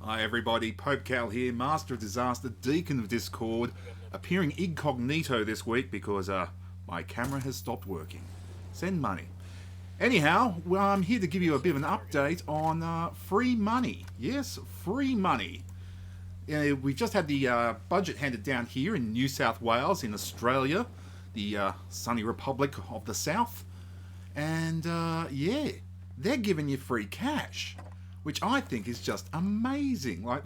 Hi everybody, Pope Cal here, Master of Disaster, Deacon of Discord, appearing incognito this week because my camera has stopped working. Send money. Anyhow, well, I'm here to give you a bit of an update on free money. Yes, free money. We've just had the budget handed down here in New South Wales, in Australia, the sunny Republic of the South. And yeah, they're giving you free cash, which I think is just amazing. Like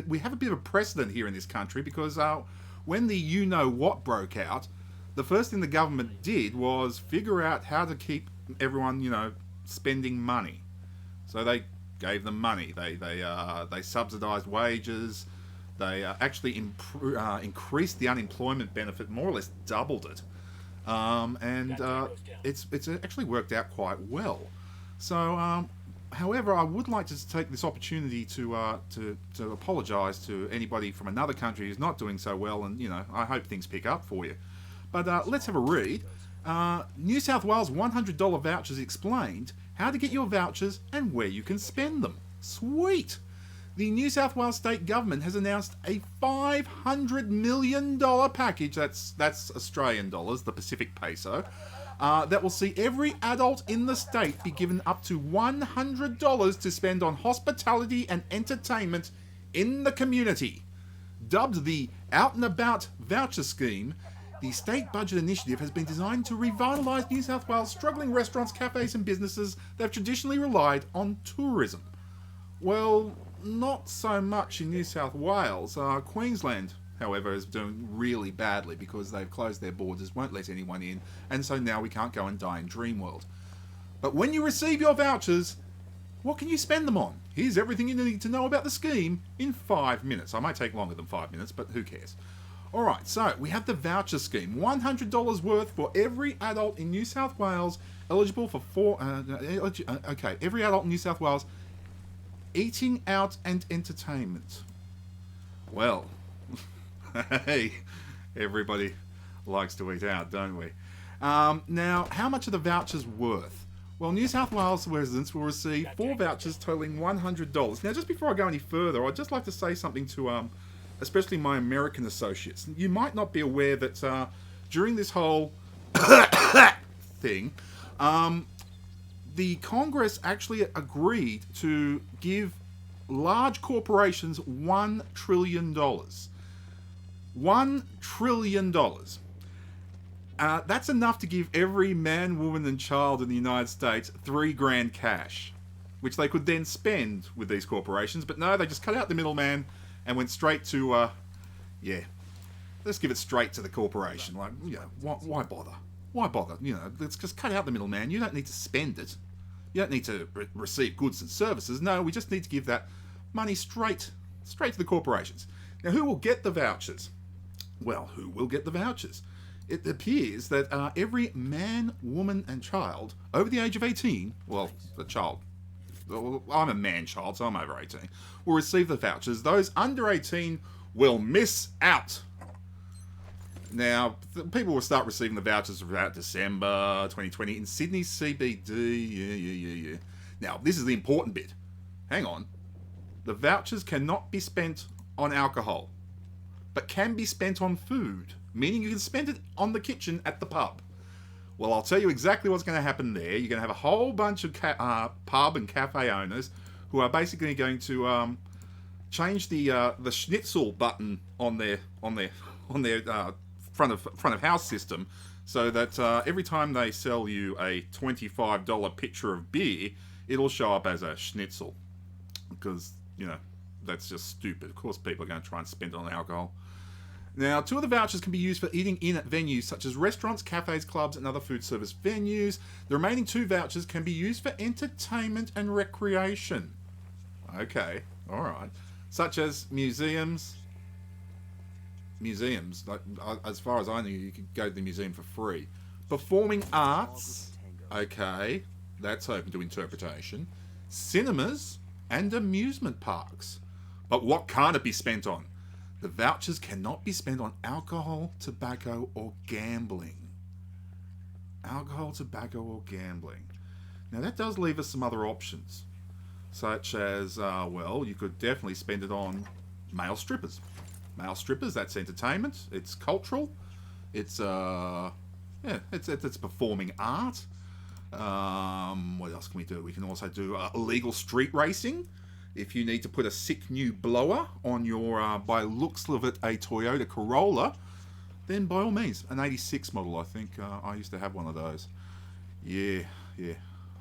we have a bit of a precedent here in this country because when the you know what broke out, the first thing the government did was figure out how to keep everyone spending money. So they gave them money. They subsidised wages. They actually increased the unemployment benefit, more or less doubled it, and it's actually worked out quite well. So. However, I would like to take this opportunity to apologise to anybody from another country who's not doing so well, and I hope things pick up for you. But let's have a read. New South Wales $100 vouchers explained how to get your vouchers and where you can spend them. Sweet! The New South Wales state government has announced a $500 million package. That's Australian dollars, the Pacific peso. That will see every adult in the state be given up to $100 to spend on hospitality and entertainment in the community. Dubbed the Out and About Voucher Scheme, the state budget initiative has been designed to revitalise New South Wales' struggling restaurants, cafes and businesses that have traditionally relied on tourism. Well, not so much in New South Wales. Queensland, however, is doing really badly because they've closed their borders, won't let anyone in, and so now we can't go and die in Dreamworld. But when you receive your vouchers, what can you spend them on? Here's everything you need to know about the scheme in 5 minutes. I might take longer than 5 minutes, but who cares? Alright, so we have the voucher scheme. $100 worth for every adult in New South Wales eligible for every adult in New South Wales eating out and entertainment. Well, hey, everybody likes to eat out, don't we? Now, how much are the vouchers worth? Well, New South Wales residents will receive 4 vouchers totaling $100. Now, just before I go any further, I'd just like to say something to, especially my American associates. You might not be aware that during this whole thing, the Congress actually agreed to give large corporations $1 trillion. $1 trillion. That's enough to give every man, woman and child in the United States $3,000 cash, which they could then spend with these corporations. But no, they just cut out the middleman and went straight to, let's give it straight to the corporation. Like, why bother? Why bother? Let's just cut out the middleman. You don't need to spend it. You don't need to receive goods and services. No, we just need to give that money straight to the corporations. Now, who will get the vouchers? Well, who will get the vouchers? It appears that every man, woman and child over the age of 18, well, the child, I'm a man-child, so I'm over 18, will receive the vouchers. Those under 18 will miss out. Now, people will start receiving the vouchers about December 2020 in Sydney CBD. Yeah. Now, this is the important bit. Hang on. The vouchers cannot be spent on alcohol, but can be spent on food, meaning you can spend it on the kitchen at the pub. Well, I'll tell you exactly what's going to happen there. You're going to have a whole bunch of pub and cafe owners who are basically going to change the schnitzel button on their front of house system, so that every time they sell you a $25 pitcher of beer, it'll show up as a schnitzel, because that's just stupid. Of course, people are going to try and spend it on alcohol. Now, 2 of the vouchers can be used for eating in at venues such as restaurants, cafes, clubs, and other food service venues. The remaining 2 vouchers can be used for entertainment and recreation. Okay, all right, such as museums. Like, as far as I knew, you could go to the museum for free. Performing arts, okay, that's open to interpretation. Cinemas and amusement parks. But what can't it be spent on? The vouchers cannot be spent on alcohol, tobacco, or gambling. Alcohol, tobacco, or gambling. Now that does leave us some other options. such as, well, you could definitely spend it on male strippers. Male strippers, that's entertainment, it's cultural, it's, it's performing art. What else can we do? We can also do illegal street racing. If you need to put a sick new blower on your, by looks of it, a Toyota Corolla, then by all means, an 86 model, I think. I used to have one of those. Yeah.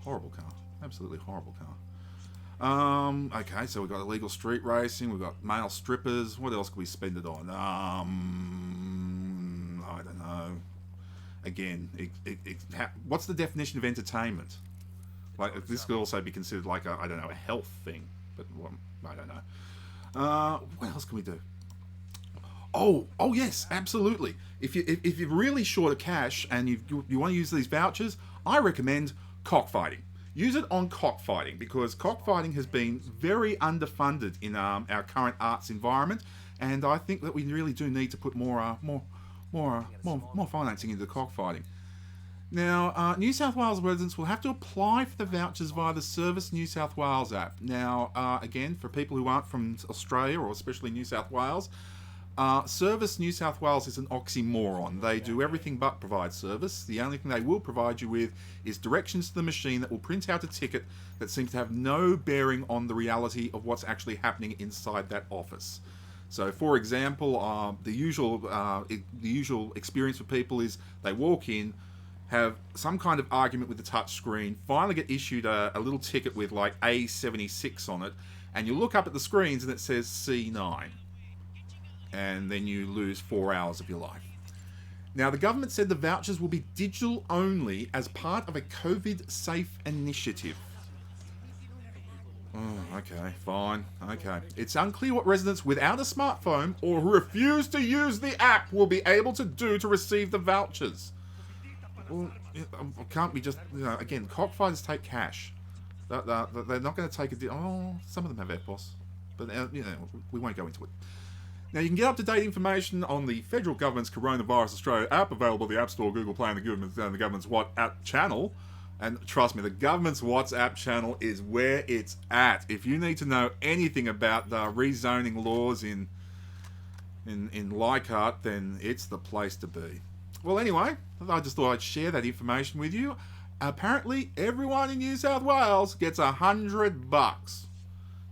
Horrible car. Absolutely horrible car. Okay, so we've got illegal street racing, we've got male strippers. What else can we spend it on? I don't know. Again, what's the definition of entertainment? Like, this could also be considered like a, I don't know, a health thing. But well, I don't know. What else can we do? Oh yes, absolutely. If you're really short of cash and you want to use these vouchers, I recommend cockfighting. Use it on cockfighting, because cockfighting has been very underfunded in our current arts environment, and I think that we really do need to put more financing into cockfighting. Now, New South Wales residents will have to apply for the vouchers via the Service New South Wales app. Now, again, for people who aren't from Australia, or especially New South Wales, Service New South Wales is an oxymoron. They do everything but provide service. The only thing they will provide you with is directions to the machine that will print out a ticket that seems to have no bearing on the reality of what's actually happening inside that office. So, for example, the usual experience for people is they walk in, have some kind of argument with the touch screen, finally get issued a little ticket with like A76 on it, and you look up at the screens and it says C9. And then you lose 4 hours of your life. Now, the government said the vouchers will be digital only as part of a COVID-safe initiative. Oh, okay, fine, okay. It's unclear what residents without a smartphone or who refuse to use the app will be able to do to receive the vouchers. Well, can't we just, again, cockfighters take cash. They're not going to take some of them have AirPods, but, we won't go into it. Now, you can get up-to-date information on the federal government's Coronavirus Australia app, available in the App Store, Google Play, and the government's WhatsApp channel. And trust me, the government's WhatsApp channel is where it's at. If you need to know anything about the rezoning laws in Leichhardt, then it's the place to be. Well, anyway, I just thought I'd share that information with you. Apparently, everyone in New South Wales gets $100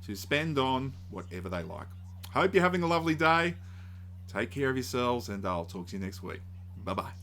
to spend on whatever they like. Hope you're having a lovely day. Take care of yourselves, and I'll talk to you next week. Bye-bye.